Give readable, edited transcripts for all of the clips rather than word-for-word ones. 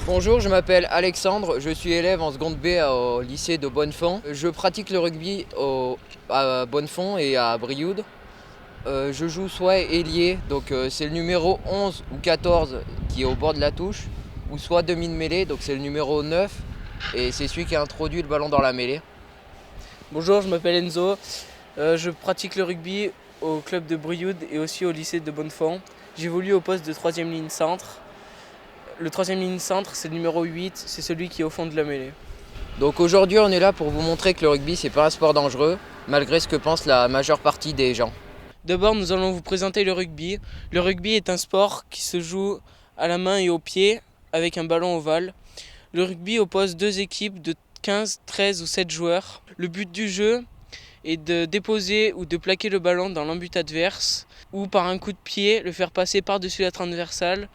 Bonjour, je m'appelle Alexandre, je suis élève en seconde B au lycée de Bonnefond. Je pratique le rugby à Bonnefond et à Brioude. Je joue soit ailier, donc c'est le numéro 11 ou 14 qui est au bord de la touche, ou soit demi de mêlée, donc c'est le numéro 9 et c'est celui qui a introduit le ballon dans la mêlée. Bonjour, je m'appelle Enzo. Je pratique le rugby au club de Brioude et aussi au lycée de Bonnefond. J'évolue au poste de troisième ligne centre. Le troisième ligne centre, c'est le numéro 8, c'est celui qui est au fond de la mêlée. Donc aujourd'hui on est là pour vous montrer que le rugby c'est pas un sport dangereux, malgré ce que pense la majeure partie des gens. D'abord, nous allons vous présenter le rugby. Le rugby est un sport qui se joue à la main et au pied avec un ballon ovale. Le rugby oppose deux équipes de 15, 13 ou 7 joueurs. Le but du jeu est de déposer ou de plaquer le ballon dans l'embut adverse ou par un coup de pied le faire passer par-dessus la transversale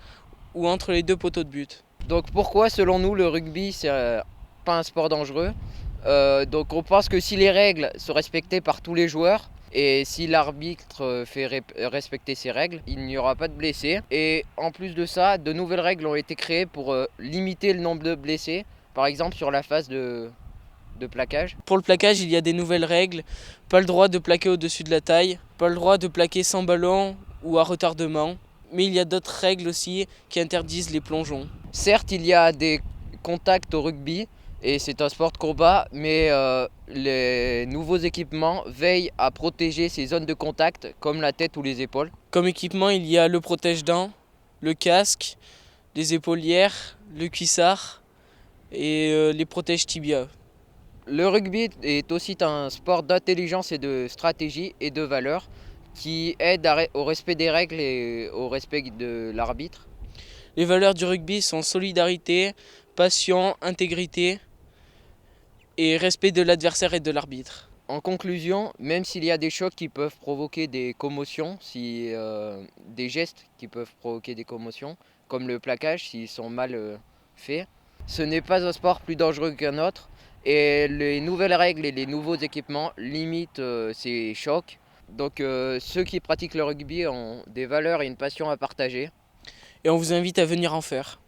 ou entre les deux poteaux de but. Donc pourquoi selon nous le rugby c'est pas un sport dangereux? Donc on pense que si les règles sont respectées par tous les joueurs et si l'arbitre fait respecter ces règles, il n'y aura pas de blessés. Et en plus de ça, de nouvelles règles ont été créées pour limiter le nombre de blessés, par exemple sur la phase de plaquage. Pour le plaquage, il y a des nouvelles règles. Pas le droit de plaquer au-dessus de la taille, pas le droit de plaquer sans ballon ou à retardement. Mais il y a d'autres règles aussi qui interdisent les plongeons. Certes, il y a des contacts au rugby et c'est un sport de combat, mais les nouveaux équipements veillent à protéger ces zones de contact comme la tête ou les épaules. Comme équipement, il y a le protège-dents, le casque, les épaulières, le cuissard et les protège-tibias. Le rugby est aussi un sport d'intelligence et de stratégie et de valeur qui aide au respect des règles et au respect de l'arbitre. Les valeurs du rugby sont solidarité, passion, intégrité et respect de l'adversaire et de l'arbitre. En conclusion, même s'il y a des chocs qui peuvent provoquer des commotions, des gestes qui peuvent provoquer des commotions, comme le plaquage s'ils sont mal faits, ce n'est pas un sport plus dangereux qu'un autre et les nouvelles règles et les nouveaux équipements limitent ces chocs. Donc ceux qui pratiquent le rugby ont des valeurs et une passion à partager. Et on vous invite à venir en faire.